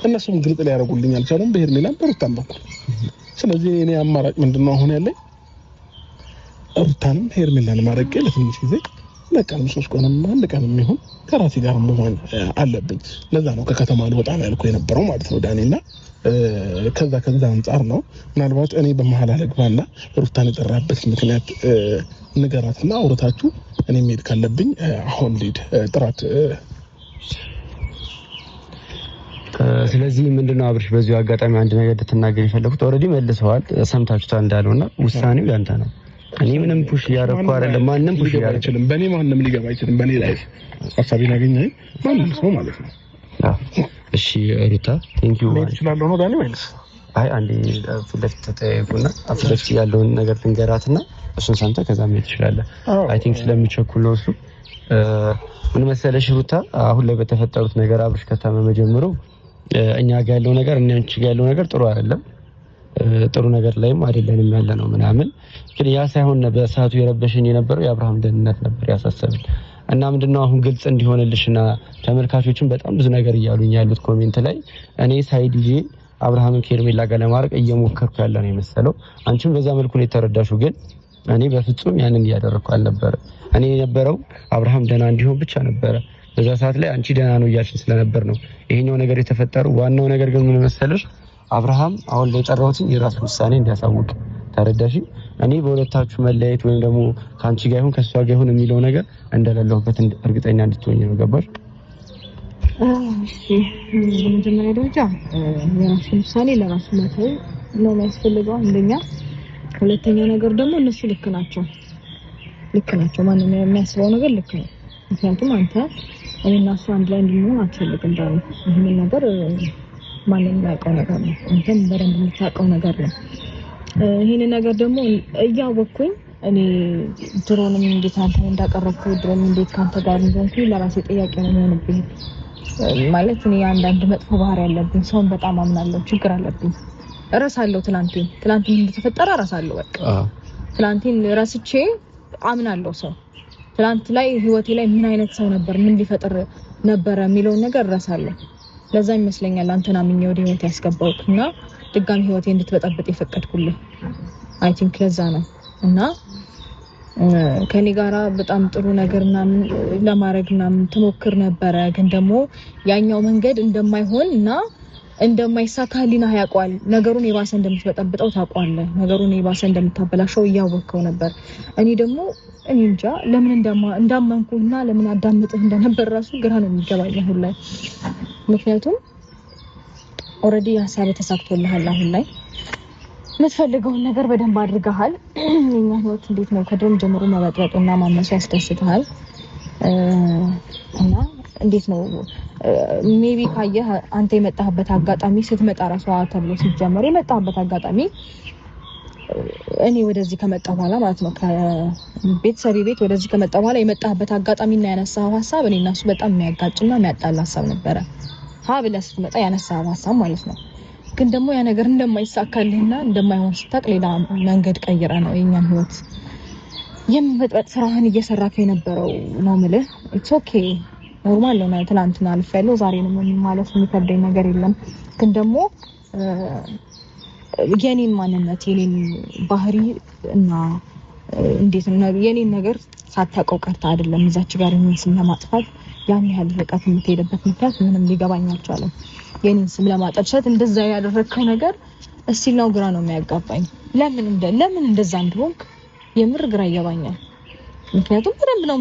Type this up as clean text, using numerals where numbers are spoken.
እነሱም ግልጽ ሊያደርጉልኝ አልቻሉም በሄርሜላ በሩታም በኩል ስለዚህ እኔ አማራጭ ምንድነው አሁን ያለኝ ሩታንም ሄርሜላንም አረቄ ለትንሽ ጊዜ ለቀንም 3 ቀንም አንድ ቀንም ይሁን ከራሴ ጋር መሆን አለብኝ ለዛ ነው ከከተማ ልወጣ ያልኩ የነበረው ማለት ነው ዳኒና ከዛ አንፃር ነው ምናልባት እኔ በመሃል አለግባና ሩታን የጠራበት ምክንያት ንገራትና አውርታችሁ እኔ ሄድ ካለብኝ አሁን ሊድ ጥራት ስለዚህ ምንድነው አብርሽ በዚሁ አጋጣሚ አንድ ነገር ተናገር ይፈልኩት ኦሬዲ መልሰዋል ሰምታችሁታ እንዳለውና ውሳኔው ያንተ ነው እኔ ምንም ፑሽ ያረኩ አይደለም ማንንም ፑሽ ያረችልም በኔ ማንንም ሊገባ አይችልም በኔ ላይ ሐሳቤን አገኘኝ ማንንም ሰው ማለት ነው እሺ ሩታ ቴንክ ዩ ማለት ይችላልው ነው ዳኒ ወይስ አይ አንዴ ፍለፍት ተጠይቁና ፍለፍት ያለውን ነገር ትንገራትና እሱን ሰምተ ከዛ ማለት ይችላል አይ ቲንክ ስለሚቸኩል ነው እሱ ምን መሰለሽ ሩታ አሁን ላይ በተፈጠሩት ነገር አብርሽ ከታመመ ጀምሮ እኛ ጋር ያለው ነገር እና አንቺ ጋር ያለው ነገር ጥሩ አይደለም ጥሩ ነገር ላይም አይደለንም ያለነው ምናምን ግን ያ ሳይሆን በሰዓቱ የረበሽኝ የነበረው የአብርሃም ደህንነት ነበር ያሳሰበኝ እና ምንድነው አሁን ግልጽ እንዲሆንልሽና ተመልካቾችን በጣም ብዙ ነገር እያሉኝ ያሉት ኮሜንት ላይ እኔ ሳይድ ይዤ አብርሃምን ከሄርሜላ ጋር ለማድረግ እየሞከርኩ ያለ ነው የመሰለው አንቺም በዛ መልኩ ነው የተረዳሽው ግን እኔ በፍጹም ያንን እያደረኩ አልነበረ እኔ የነበረው አብርሃም ደህና እንዲሆን ብቻ ነበረ በዛ ሰዓት ላይ አንቺ ደህና ነው እያልሽኝ ስለነበር ነው ይሄኛው ነገር የተፈጠረው ዋናው ነገር ግን ምን መሰለሽ አብርሃም አሁን ላይ የጠራሁትን የራሱ ውሳኔ እንዲያሳውቅ ተረዳሽ እኔ በሁለታችሁ መለያየት ወይም ደግሞ ካንቺ ጋር ይሁን ከሷ ጋር ይሁን የሚለው ነገር እንደሌለውበት እርግጠኛ እንድትሆኚ ነው ገባሽ እሺ በመጀመሪያ ደረጃ የራሱ ውሳኔ ለራሱ መተው ነው የሚያስፈልገው አንደኛ ሁለተኛ ነገር ደግሞ እነሱ ልክ ናቸው ማንንም የሚያስበው ነገር ልክ ነው ምክንያቱም አንተ እኔና እሱ አንድ ላይ እንድንሆን አትፈልግም ዳኒ ይሄን ነገር ማንንም ያውቀው ነገር ነው አንተም በደንብ የምታውቀው ነገር ነው ይሄን ነገር ደግሞ እያወቅኩኝ እኔ ድሮንም እንዴት አንተን እንዳቀረብኩ ድሮም እንዴት ካንተ ጋር እንደሆንኩኝ ለራሴ ጥያቄ ነው የሚሆንብኝ ማለት እኔ አንዳንድ መጥፎ ባህሪ ያለብኝ ሰውን በጣም አምናለሁ ችግር አለብኝ እረሳለሁ ትላንትን እንደተፈጠረ እረሳለሁ በቃ ትላንትን ረስቼ አምናለሁ ሰው ትላንት ላይ ህይወቴ ላይ ምን አይነት ሰው ነበር ምን ሊፈጥር ነበር የሚለው ነገር እረሳለሁ ለዛ ይመስለኛል አንተና ምኝ ወደ ህይወት ያስገባውክና ድጋሚ ህይወቴ እንድትበጠብጥ የፈቀድኩልህ አይ ቲንክ ለዛ ነው እና ከኔ ጋራ በጣም ጥሩ ነገርና ለማድረግና ትሞክር ነበር ግን ደግሞ ያኛው መንገድ እንደማይሆንና እንደማይሳካሊና ያቋል ነገሩን የባሰ እንደምትበጠብጠው ታቋለህ ነገሩን የባሰ እንደምታበላሸው ያወቀው ነበር እኔ ደግሞ እኔ እንጃ ለምን እንዳመንኩና ለምን አዳምጥህ እንደነበር ራሱ ግራ ነው የሚገባኝ አሁን ላይ ምክንያቱም ኦሬዲ ሐሳብ ተሳክቶልሃል አሁን ላይ የምትፈልገውን ነገር በደንብ አድርገሃል የኛ ህይወት እንዴት ነው ከድሮም ጀምሮ መበጥበጥና ማመስ ያስደስታል እና እንዴት ነው ሜቢ ካየህ አንተ የመጣህበት አጋጣሚ ስትመጣ ራስዋ ተብሎ ሲጀመር የመጣህበት አጋጣሚ እኔ ወደዚህ ከመጣሁ በኋላ ማለት ነው ከቤተሰብ ቤት ወደዚህ ከመጣሁ በኋላ የመጣህበት አጋጣሚና ያነሳው ሐሳብ እኔና እሱ በጣም የሚያጋጭና የሚያጣላ ሐሳብ ነበረ ብለህ ስትመጣ ያነሳው ሐሳብ ማለት ነው ግን ደግሞ ያ ነገር እንደማይሳካልህና እንደማይሆን ስታቅ ሌላ መንገድ ቀይራ ነው የኛን ህይወት የምትበጥ ስራህን እየሰራከ የነበረው ነው ማለት ኢትስ ኦኬ ኖርማል ነው ትላንትና አልፈለው ዛሬ ነው ማለት የሚከብደኝ ነገር የለም ግን ደግሞ የኔን ማንነት የኔን ባህሪ እና እንዴት ነው የኔን ነገር ሳታውቀው ቀርታ አይደለም እዛች ጋር ምን ስም ለማጥፋት ያን ያህል ርቀት የምትሄድበት ምክንያት ምንም ሊገባኝ አልቻለም የኔን ስም ለማጠልሸት እንደዛ ያደረከው ነገር እስቲል ነው ግራ ነው የሚያጋባኝ ለምን እንደዛ እንደሆንክ የምር ግራ ይገባኛል ምክንያቱም በደንብ ነው